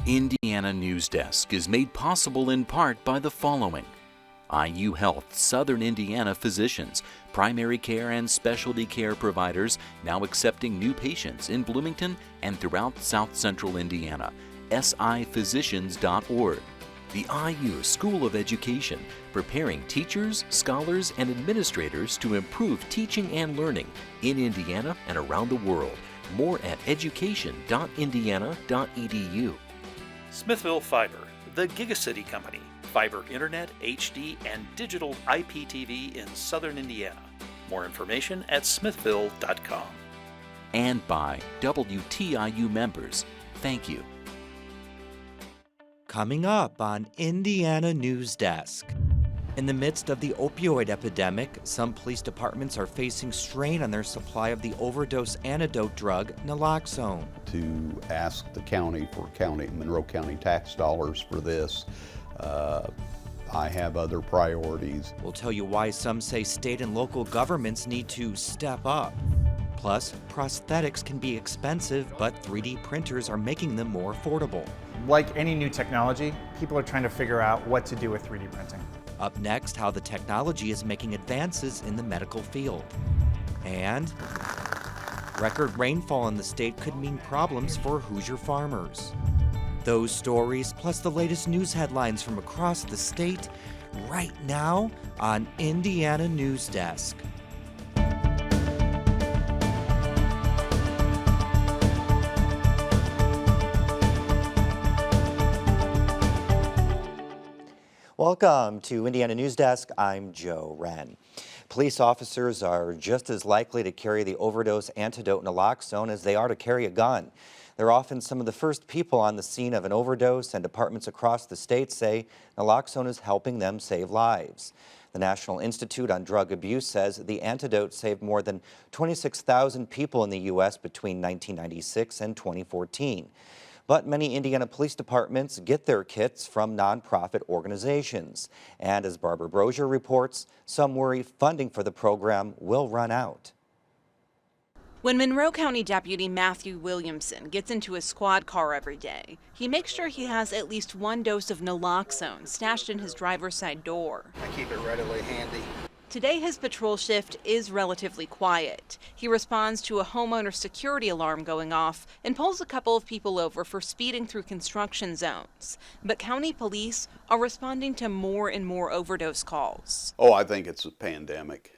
Indiana Newsdesk is made possible in part by the following: IU Health Southern Indiana physicians, primary care and specialty care providers now accepting new patients in Bloomington and throughout South Central Indiana. siphysicians.org. The IU School of Education, preparing teachers, scholars, and administrators to improve teaching and learning in Indiana and around the world. More at education.indiana.edu. Smithville Fiber, the Gigacity Company. Fiber Internet, HD, and digital IPTV in Southern Indiana. More information at smithville.com. And by WTIU members. Thank you. Coming up on Indiana Newsdesk. In the midst of the opioid epidemic, some police departments are facing strain on their supply of the overdose antidote drug Naloxone. To ask the county for Monroe County tax dollars for this, I have other priorities. We'll tell you why some say state and local governments need to step up. Plus, prosthetics can be expensive, but 3D printers are making them more affordable. Like any new technology, people are trying to figure out what to do with 3D printing. Up next, how the technology is making advances in the medical field. And record rainfall in the state could mean problems for Hoosier farmers. Those stories, plus the latest news headlines from across the state, right now on Indiana Newsdesk. Welcome to Indiana Newsdesk. I'm Joe Wren. Police officers are just as likely to carry the overdose antidote Naloxone as they are to carry a gun. They're often some of the first people on the scene of an overdose, and departments across the state say Naloxone is helping them save lives. The National Institute on Drug Abuse says the antidote saved more than 26,000 people in the U.S. between 1996 and 2014. But many Indiana police departments get their kits from nonprofit organizations. And as Barbara Brozier reports, some worry funding for the program will run out. When Monroe County Deputy Matthew Williamson gets into his squad car every day, he makes sure he has at least one dose of Naloxone stashed in his driver's side door. I keep it readily handy. Today, his patrol shift is relatively quiet. He responds to a homeowner's security alarm going off and pulls a couple of people over for speeding through construction zones. But county police are responding to more and more overdose calls. Oh, I think it's a pandemic.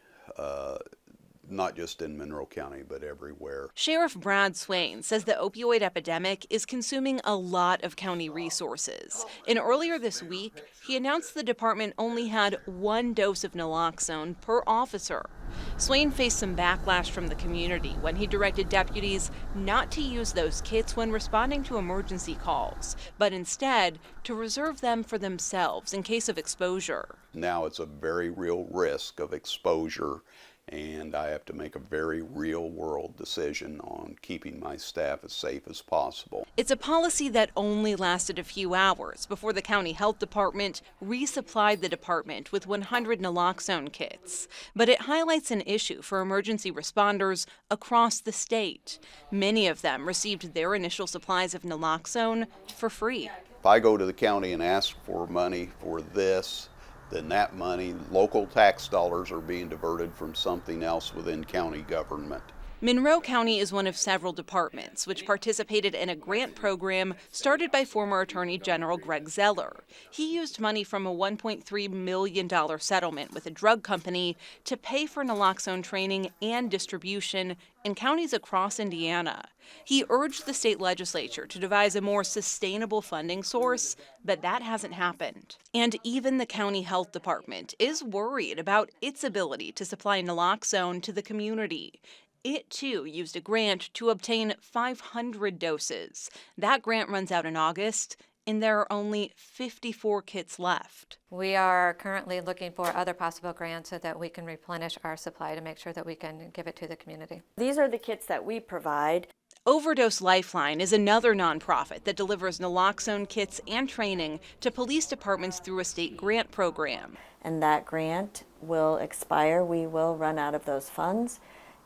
Not just in Monroe County, but everywhere. Sheriff Brad Swain says the opioid epidemic is consuming a lot of county resources. And earlier this week, he announced the department only had one dose of Naloxone per officer. Swain faced some backlash from the community when he directed deputies not to use those kits when responding to emergency calls, but instead to reserve them for themselves in case of exposure. Now it's a very real risk of exposure, and I have to make a very real-world decision on keeping my staff as safe as possible. It's a policy that only lasted a few hours before the county health department resupplied the department with 100 Naloxone kits. But it highlights an issue for emergency responders across the state. Many of them received their initial supplies of Naloxone for free. If I go to the county and ask for money for this, then that money, local tax dollars, are being diverted from something else within county government. Monroe County is one of several departments which participated in a grant program started by former Attorney General Greg Zeller. He used money from a $1.3 million settlement with a drug company to pay for Naloxone training and distribution in counties across Indiana. He urged the state legislature to devise a more sustainable funding source, but that hasn't happened. And even the county health department is worried about its ability to supply Naloxone to the community. It, too, used a grant to obtain 500 doses. That grant runs out in August, and there are only 54 kits left. We are currently looking for other possible grants so that we can replenish our supply to make sure that we can give it to the community. These are the kits that we provide. Overdose Lifeline is another nonprofit that delivers Naloxone kits and training to police departments through a state grant program. And that grant will expire. We will run out of those funds.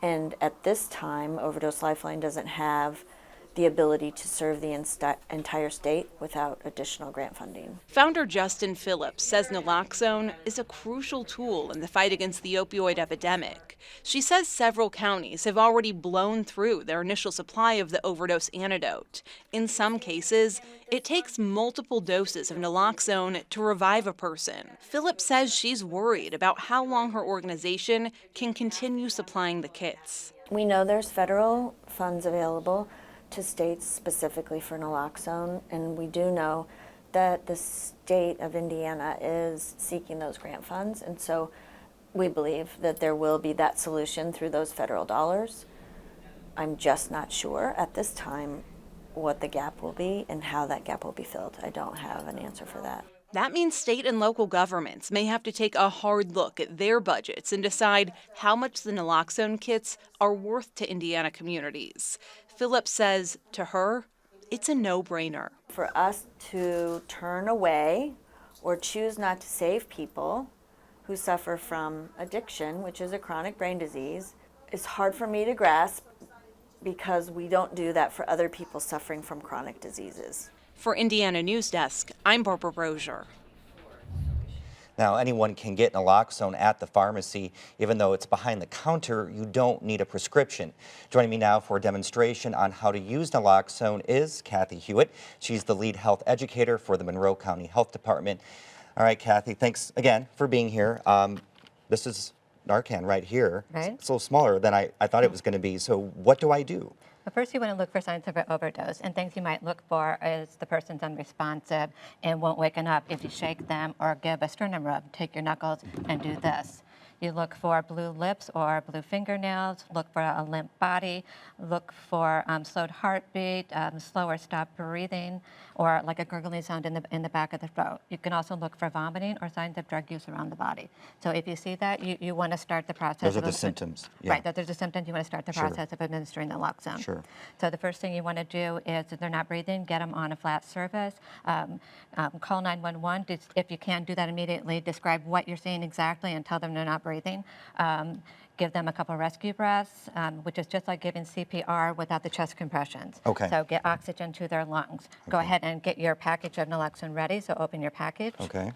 And at this time, Overdose Lifeline doesn't have the ability to serve the entire state without additional grant funding. Founder Justin Phillips says naloxone is a crucial tool in the fight against the opioid epidemic. She says several counties have already blown through their initial supply of the overdose antidote. In some cases, it takes multiple doses of naloxone to revive a person. Phillips says she's worried about how long her organization can continue supplying the kits. We know there's federal funds available to states specifically for naloxone, and we do know that the state of Indiana is seeking those grant funds, and so we believe that there will be that solution through those federal dollars. I'm just not sure at this time what the gap will be and how that gap will be filled. I don't have an answer for that. That means state and local governments may have to take a hard look at their budgets and decide how much the naloxone kits are worth to Indiana communities. Phillips says, to her, it's a no-brainer. For us to turn away or choose not to save people who suffer from addiction, which is a chronic brain disease, is hard for me to grasp because we don't do that for other people suffering from chronic diseases. For Indiana Newsdesk, I'm Barbara Brozier. Now, anyone can get naloxone at the pharmacy. Even though it's behind the counter, you don't need a prescription. Joining me now for a demonstration on how to use naloxone is Kathy Hewitt. She's the lead health educator for the Monroe County Health Department. All right, Kathy, thanks again for being here. This is Narcan right here. Right. It's a little smaller than I thought it was going to be. So what do I do? Well, first you want to look for signs of an overdose, and things you might look for is the person's unresponsive and won't waken up if you shake them or give a sternum rub. Take your knuckles and do this. You look for blue lips or blue fingernails, look for a limp body, look for slowed heartbeat, slow or stop breathing, or like a gurgling sound in the back of the throat. You can also look for vomiting or signs of drug use around the body. So if you see that, you want to start the process. Those are the symptoms. Yeah. Right, those are the symptoms. You want to start the process of administering naloxone. Sure. So the first thing you want to do is, if they're not breathing, get them on a flat surface. Call 911. If you can, do that immediately. Describe what you're seeing exactly and tell them they're not breathing. Give them a couple rescue breaths, which is just like giving CPR without the chest compressions. Okay. So get oxygen to their lungs. Go ahead and get your package of naloxone ready. So open your package. Okay.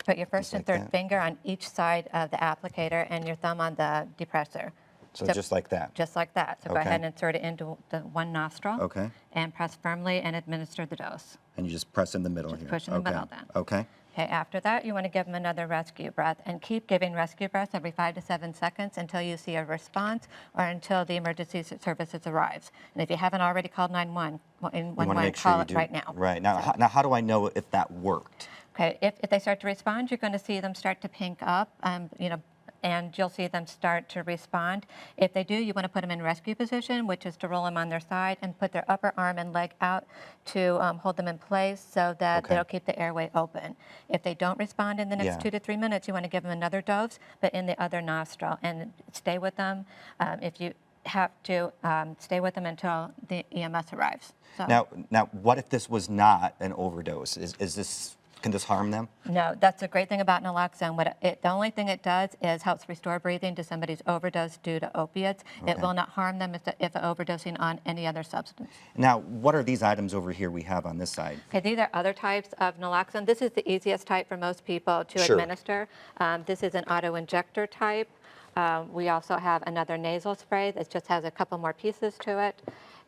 Put your first and like third that. finger on each side of the applicator and your thumb on the depressor. So just like that. Just like that. So go Okay. ahead and insert it into the one nostril. Okay. And press firmly and administer the dose. And you just press in the middle here. Push in the Okay. middle then. Okay. Okay, after that, you want to give them another rescue breath and keep giving rescue breaths every 5 to 7 seconds until you see a response or until the emergency services arrives. And if you haven't already called 911, You want to make sure call you it do. right now. Right. Now, now how do I know if that worked? Okay, if they start to respond, you're going to see them start to pink up, and you'll see them start to respond. If they do, you want to put them in rescue position, which is to roll them on their side and put their upper arm and leg out to hold them in place so that Okay. they'll keep the airway open. If they don't respond in the next Yeah. 2 to 3 minutes, you want to give them another dose, but in the other nostril, and stay with them. If you have to, stay with them until the EMS arrives. So. Now, what if this was not an overdose? Can this harm them? No, that's a great thing about naloxone. The only thing it does is helps restore breathing to somebody's overdose due to opiates. Okay. It will not harm them if overdosing on any other substance. Now, what are these items over here we have on this side? Okay, these are other types of naloxone. This is the easiest type for most people to Sure. administer. This is an auto-injector type. We also have another nasal spray that just has a couple more pieces to it.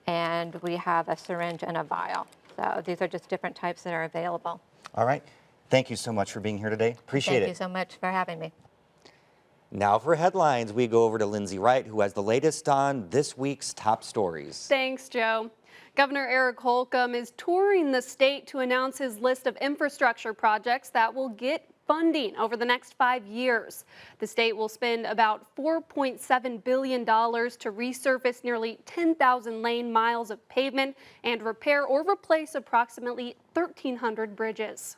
And we have a syringe and a vial. So these are just different types that are available. All right. Thank you so much for being here today. Appreciate it. Thank you so much for having me. Now for headlines, we go over to Lindsay Wright, who has the latest on this week's top stories. Thanks, Joe. Governor Eric Holcomb is touring the state to announce his list of infrastructure projects that will get funding over the next 5 years. The state will spend about $4.7 billion to resurface nearly 10,000 lane miles of pavement and repair or replace approximately 1,300 bridges.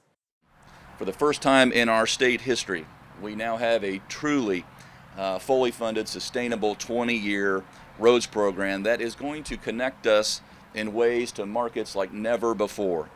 For the first time in our state history, we now have a truly fully funded, sustainable 20-year roads program that is going to connect us in ways to markets like never before.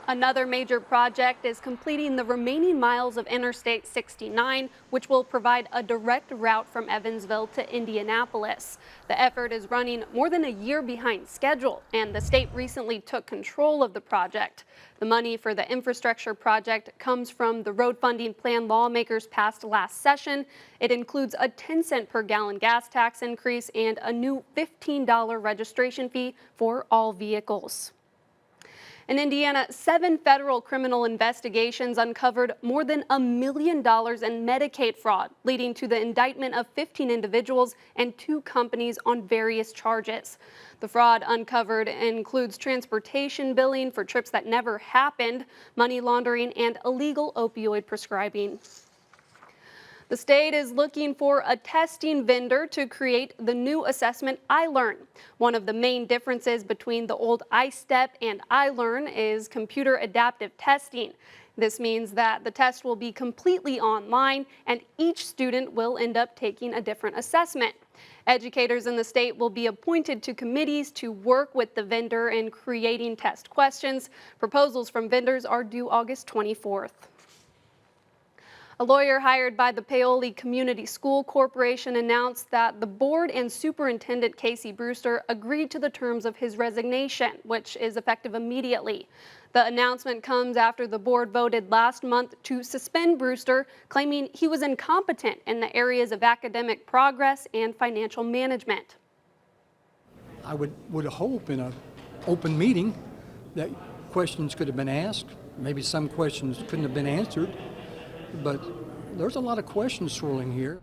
Another major project is completing the remaining miles of Interstate 69, which will provide a direct route from Evansville to Indianapolis. The effort is running more than a year behind schedule, and the state recently took control of the project. The money for the infrastructure project comes from the road funding plan lawmakers passed last session. It includes a 10-cent per gallon gas tax increase and a new $15 registration fee for all vehicles. In Indiana, 7 federal criminal investigations uncovered more than $1 million in Medicaid fraud, leading to the indictment of 15 individuals and 2 companies on various charges. The fraud uncovered includes transportation billing for trips that never happened, money laundering, and illegal opioid prescribing. The state is looking for a testing vendor to create the new assessment iLearn. One of the main differences between the old iStep and iLearn is computer adaptive testing. This means that the test will be completely online and each student will end up taking a different assessment. Educators in the state will be appointed to committees to work with the vendor in creating test questions. Proposals from vendors are due August 24th. A lawyer hired by the Paoli Community School Corporation announced that the board and Superintendent Casey Brewster agreed to the terms of his resignation, which is effective immediately. The announcement comes after the board voted last month to suspend Brewster, claiming he was incompetent in the areas of academic progress and financial management. I would hope in an open meeting that questions could have been asked. Maybe some questions couldn't have been answered. But there's a lot of questions swirling here.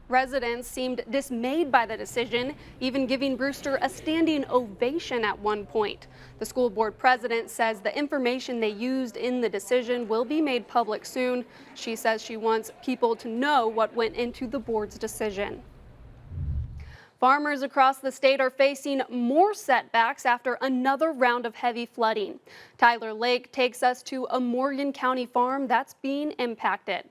Residents seemed dismayed by the decision, even giving Brewster a standing ovation at one point. The school board president says the information they used in the decision will be made public soon. She says she wants people to know what went into the board's decision. Farmers across the state are facing more setbacks after another round of heavy flooding. Tyler Lake takes us to a Morgan County farm that's being impacted.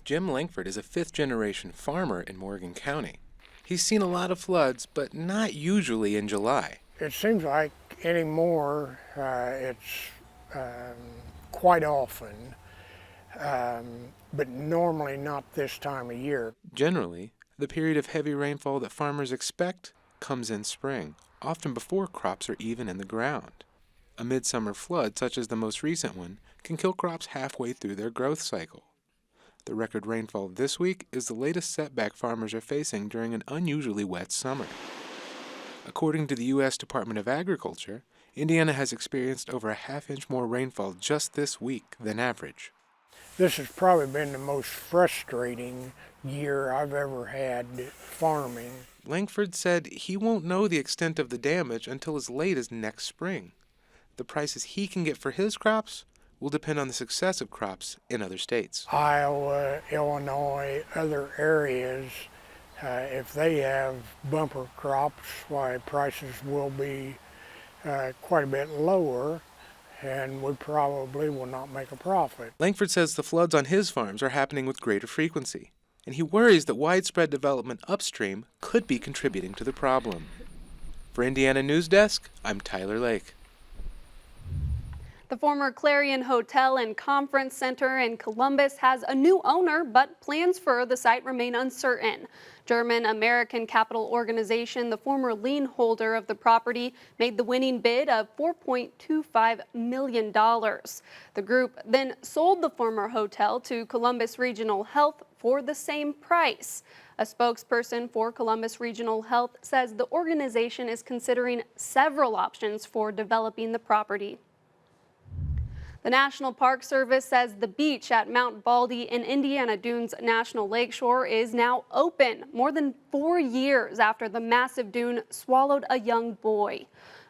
Jim Langford is a fifth-generation farmer in Morgan County. He's seen a lot of floods, but not usually in July. It seems like anymore it's quite often, but normally not this time of year. Generally, the period of heavy rainfall that farmers expect comes in spring, often before crops are even in the ground. A midsummer flood, such as the most recent one, can kill crops halfway through their growth cycle. The record rainfall this week is the latest setback farmers are facing during an unusually wet summer. According to the U.S. Department of Agriculture, Indiana has experienced over a half-inch more rainfall just this week than average. This has probably been the most frustrating year I've ever had farming. Langford said he won't know the extent of the damage until as late as next spring. The prices he can get for his crops will depend on the success of crops in other states. Iowa, Illinois, other areas, if they have bumper crops, why prices will be quite a bit lower, and we probably will not make a profit. Langford says the floods on his farms are happening with greater frequency, and he worries that widespread development upstream could be contributing to the problem. For Indiana Newsdesk, I'm Tyler Lake. The former Clarion Hotel and Conference Center in Columbus has a new owner, but plans for the site remain uncertain. German-American capital organization, the former lien holder of the property, made the winning bid of $4.25 million. The group then sold the former hotel to Columbus Regional Health for the same price. A spokesperson for Columbus Regional Health says the organization is considering several options for developing the property. The National Park Service says the beach at Mount Baldy in Indiana Dunes National Lakeshore is now open more than 4 years after the massive dune swallowed a young boy.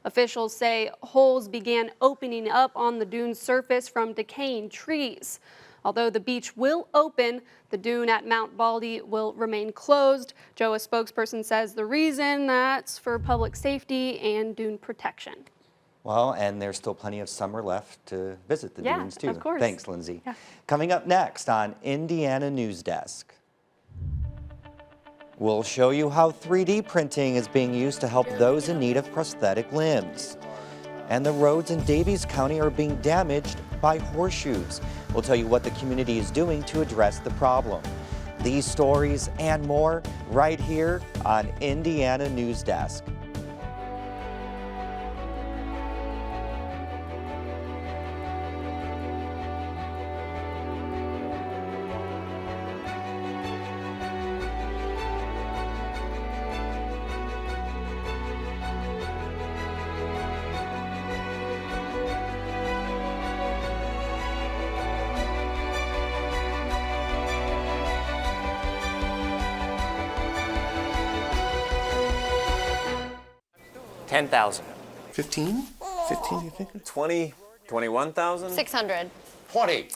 Officials say holes began opening up on the dune's surface from decaying trees. Although the beach will open, the dune at Mount Baldy will remain closed. Joe, a spokesperson, says the reason that's for public safety and dune protection. Well, and there's still plenty of summer left to visit the dunes, too. Of course. Thanks, Lindsay. Yeah. Coming up next on Indiana Newsdesk, we'll show you how 3D printing is being used to help those in need of prosthetic limbs. And the roads in Davies County are being damaged by horseshoes. We'll tell you what the community is doing to address the problem. These stories and more right here on Indiana Newsdesk. $10,000. 15? 15, you think? 20, 21,000? 600. 20.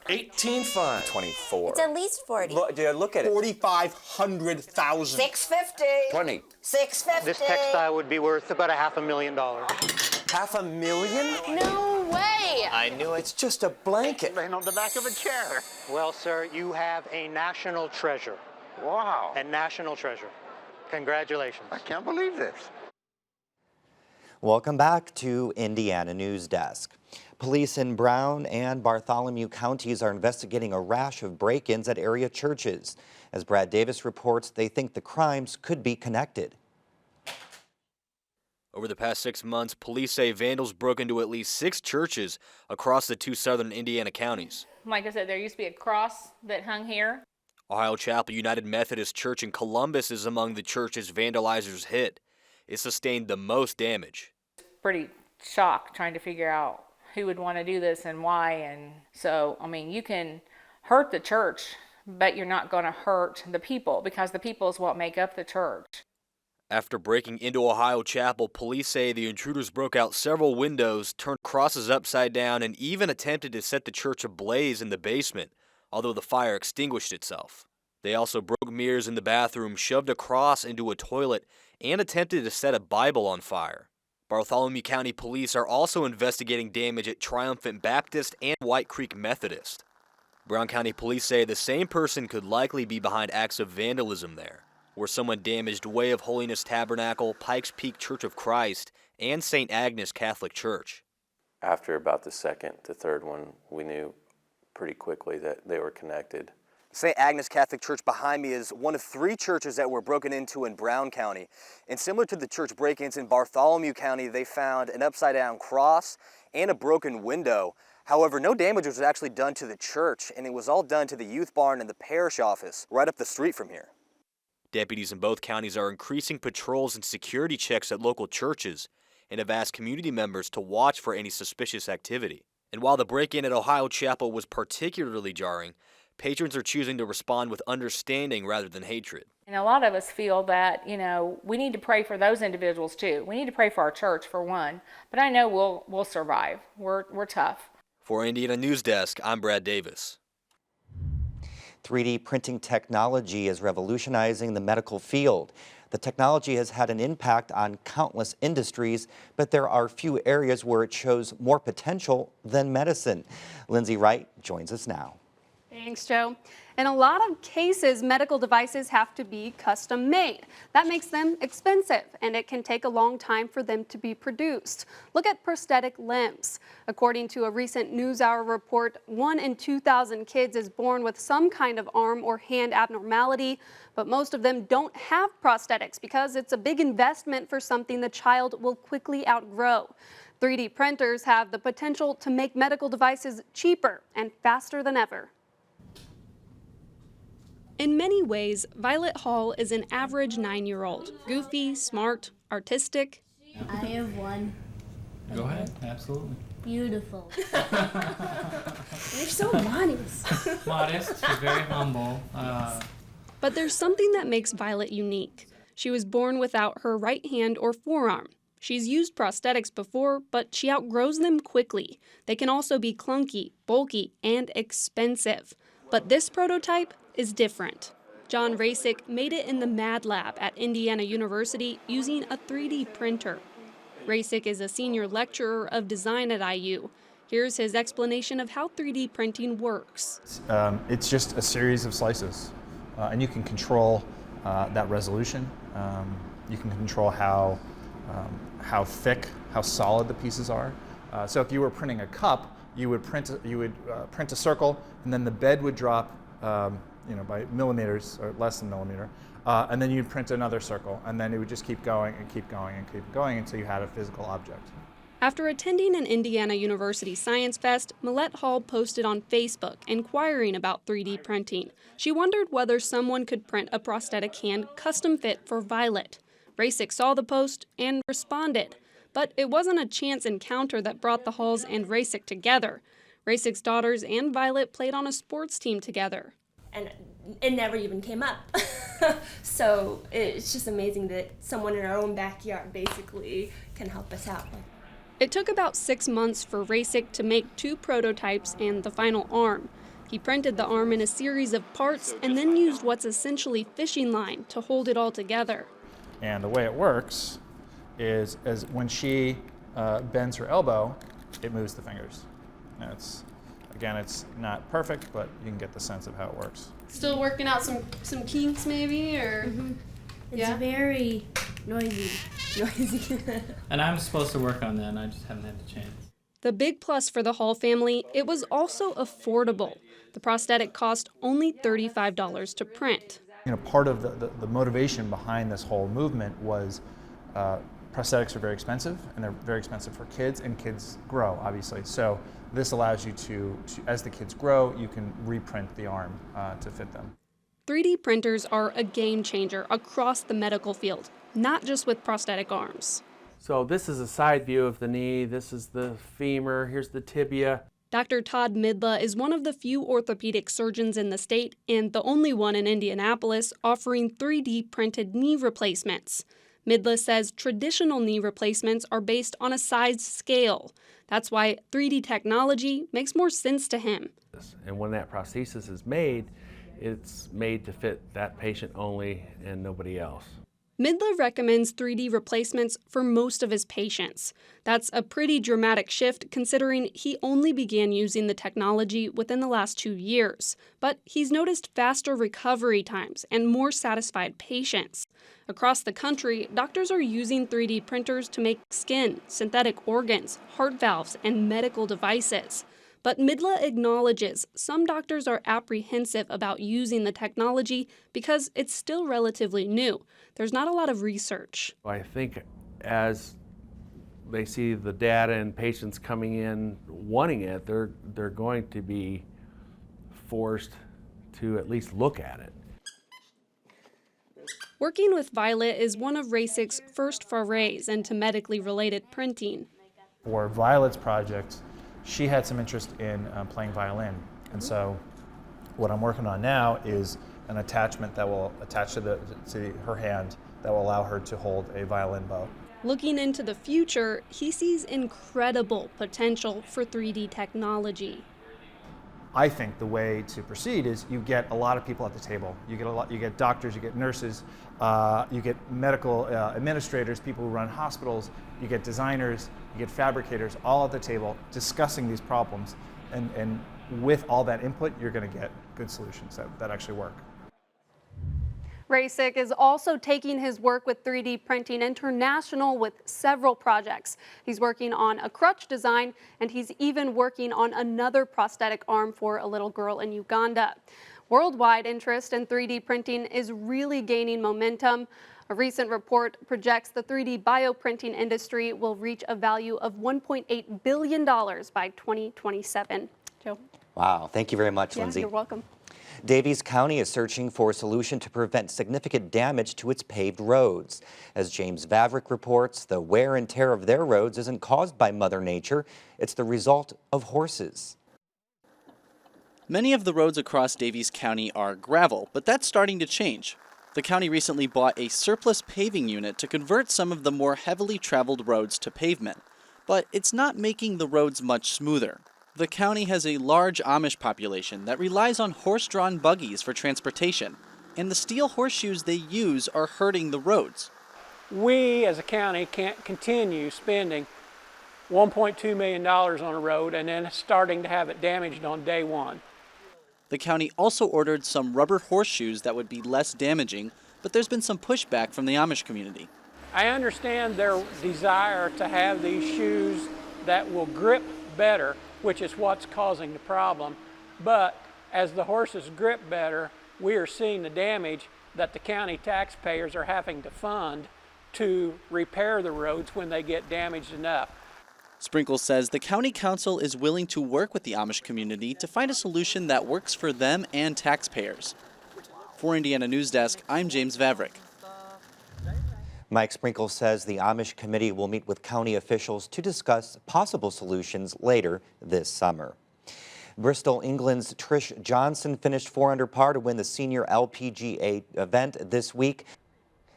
18 fine. 24. It's at least 40. Look at it. 4,500,000. 650. 20. 650. This textile would be worth about $500,000. $500,000? No way. I knew it. It's just a blanket. Laying on the back of a chair. Well, sir, you have a national treasure. Wow. A national treasure. Congratulations. I can't believe this. Welcome back to Indiana Newsdesk. Police in Brown and Bartholomew counties are investigating a rash of break-ins at area churches. As Brad Davis reports, they think the crimes could be connected. Over the past 6 months, police say vandals broke into at least 6 churches across the 2 southern Indiana counties. Like I said, there used to be a cross that hung here. Ohio Chapel United Methodist Church in Columbus is among the churches vandalizers hit. It sustained the most damage. Pretty shocked trying to figure out who would want to do this and why. And so, I mean, you can hurt the church, but you're not going to hurt the people because the people is what make up the church. After breaking into Ohio Chapel, police say the intruders broke out several windows, turned crosses upside down, and even attempted to set the church ablaze in the basement, although the fire extinguished itself. They also broke mirrors in the bathroom, shoved a cross into a toilet, and attempted to set a Bible on fire. Bartholomew County Police are also investigating damage at Triumphant Baptist and White Creek Methodist. Brown County Police say the same person could likely be behind acts of vandalism there, where someone damaged Way of Holiness Tabernacle, Pikes Peak Church of Christ, and St. Agnes Catholic Church. After about the second to third one, we knew pretty quickly that they were connected. St. Agnes Catholic Church behind me is one of 3 churches that were broken into in Brown County. And similar to the church break-ins in Bartholomew County, they found an upside-down cross and a broken window. However, no damage was actually done to the church, and it was all done to the youth barn and the parish office right up the street from here. Deputies in both counties are increasing patrols and security checks at local churches and have asked community members to watch for any suspicious activity. And while the break-in at Ohio Chapel was particularly jarring, patrons are choosing to respond with understanding rather than hatred. And a lot of us feel that, we need to pray for those individuals too. We need to pray for our church for one, but I know we'll survive. We're tough. For Indiana Newsdesk, I'm Brad Davis. 3D printing technology is revolutionizing the medical field. The technology has had an impact on countless industries, but there are few areas where it shows more potential than medicine. Lindsay Wright joins us now. Thanks, Joe. In a lot of cases, medical devices have to be custom made. That makes them expensive, and it can take a long time for them to be produced. Look at prosthetic limbs. According to a recent NewsHour report, 1 in 2,000 kids is born with some kind of arm or hand abnormality, but most of them don't have prosthetics because it's a big investment for something the child will quickly outgrow. 3D printers have the potential to make medical devices cheaper and faster than ever. In many ways, Violet Hall is an average 9-year-old. Goofy, smart, artistic. I have one. Go ahead, absolutely. Beautiful. You're so modest. Modest, she's very humble. But there's something that makes Violet unique. She was born without her right hand or forearm. She's used prosthetics before, but she outgrows them quickly. They can also be clunky, bulky, and expensive. But this prototype is different. John Rasick made it in the Mad Lab at Indiana University using a 3D printer. Rasick is a senior lecturer of design at IU. Here's his explanation of how 3D printing works. It's just a series of slices, and you can control that resolution. You can control how thick, how solid the pieces are. So if you were printing a cup, you would print a circle, and then the bed would drop by millimeters or less than millimeter, and then you'd print another circle, and then it would just keep going and keep going and keep going until you had a physical object. After attending an Indiana University Science Fest, Millette Hall posted on Facebook inquiring about 3D printing. She wondered whether someone could print a prosthetic hand custom fit for Violet. Rasic saw the post and responded, but it wasn't a chance encounter that brought the Halls and Rasic together. Rasic's daughters and Violet played on a sports team together. And it never even came up. So it's just amazing that someone in our own backyard basically can help us out. It took about 6 months for Rasic to make 2 prototypes and the final arm. He printed the arm in a series of parts and then used what's essentially fishing line to hold it all together. And the way it works is as when she bends her elbow, it moves the fingers. And it's not perfect, but you can get the sense of how it works. Still working out some kinks maybe, or? It's very noisy. And I'm supposed to work on that, and I just haven't had the chance. The big plus for the Hall family, it was also affordable. The prosthetic cost only $35 to print. Part of the motivation behind this whole movement was prosthetics are very expensive, and they're very expensive for kids, and kids grow, obviously. So this allows you to as the kids grow, you can reprint the arm to fit them. 3D printers are a game changer across the medical field, not just with prosthetic arms. So this is a side view of the knee, this is the femur, here's the tibia. Dr. Todd Midla is one of the few orthopedic surgeons in the state and the only one in Indianapolis offering 3D printed knee replacements. Midla says traditional knee replacements are based on a sized scale. That's why 3D technology makes more sense to him. And when that prosthesis is made, it's made to fit that patient only and nobody else. Midla recommends 3D replacements for most of his patients. That's a pretty dramatic shift considering he only began using the technology within the last 2 years. But he's noticed faster recovery times and more satisfied patients. Across the country, doctors are using 3D printers to make skin, synthetic organs, heart valves, and medical devices. But Midla acknowledges some doctors are apprehensive about using the technology because it's still relatively new. There's not a lot of research. I think as they see the data and patients coming in wanting it, they're going to be forced to at least look at it. Working with Violet is one of Rasic's first forays into medically related printing. For Violet's project, she had some interest in playing violin, and so what I'm working on now is an attachment that will attach to her hand that will allow her to hold a violin bow. Looking into the future, he sees incredible potential for 3D technology. I think the way to proceed is you get a lot of people at the table. You get doctors, you get nurses, you get medical administrators, people who run hospitals, you get designers, you get fabricators, all at the table discussing these problems. And with all that input, you're going to get good solutions that actually work. Rasic is also taking his work with 3D printing international with several projects. He's working on a crutch design, and he's even working on another prosthetic arm for a little girl in Uganda. Worldwide interest in 3D printing is really gaining momentum. A recent report projects the 3D bioprinting industry will reach a value of $1.8 billion by 2027. Joe? Wow, thank you very much, Yeah, Lindsay. you're welcome. Davies County is searching for a solution to prevent significant damage to its paved roads. As James Vavrick reports, the wear and tear of their roads isn't caused by Mother Nature, it's the result of horses. Many of the roads across Davies County are gravel, but that's starting to change. The county recently bought a surplus paving unit to convert some of the more heavily traveled roads to pavement. But it's not making the roads much smoother. The county has a large Amish population that relies on horse-drawn buggies for transportation, and the steel horseshoes they use are hurting the roads. We as a county can't continue spending $1.2 million on a road and then starting to have it damaged on day one. The county also ordered some rubber horseshoes that would be less damaging, but there's been some pushback from the Amish community. I understand their desire to have these shoes that will grip better, which is what's causing the problem. But as the horses grip better, we are seeing the damage that the county taxpayers are having to fund to repair the roads when they get damaged enough. Sprinkle says the county council is willing to work with the Amish community to find a solution that works for them and taxpayers. For Indiana Newsdesk, I'm James Vavrick. Mike Sprinkle says the Amish committee will meet with county officials to discuss possible solutions later this summer. Bristol, England's Trish Johnson finished 4 under par to win the senior LPGA event this week.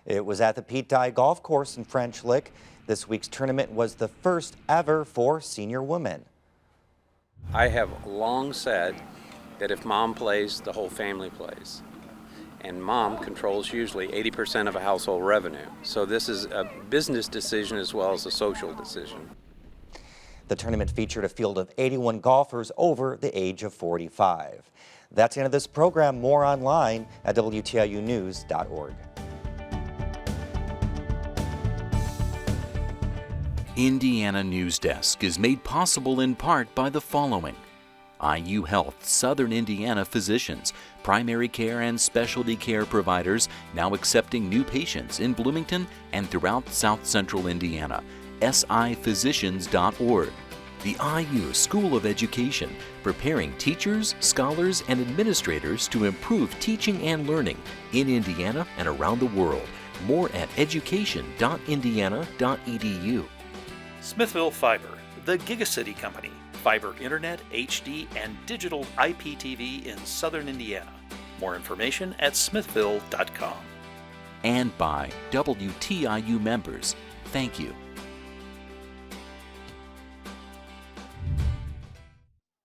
It was at the Pete Dye Golf Course in French Lick. This week's tournament was the first ever for senior women. I have long said that if mom plays, the whole family plays. And mom controls usually 80% of a household revenue. So this is a business decision as well as a social decision. The tournament featured a field of 81 golfers over the age of 45. That's the end of this program. More online at WTIUnews.org. Indiana Newsdesk is made possible in part by the following: IU Health Southern Indiana physicians, primary care and specialty care providers now accepting new patients in Bloomington and throughout South Central Indiana. siphysicians.org. The IU School of Education, preparing teachers, scholars, and administrators to improve teaching and learning in Indiana and around the world. More at education.indiana.edu. Smithville Fiber, the Gigacity Company. Fiber Internet, HD, and digital IPTV in Southern Indiana. More information at smithville.com. And by WTIU members, thank you.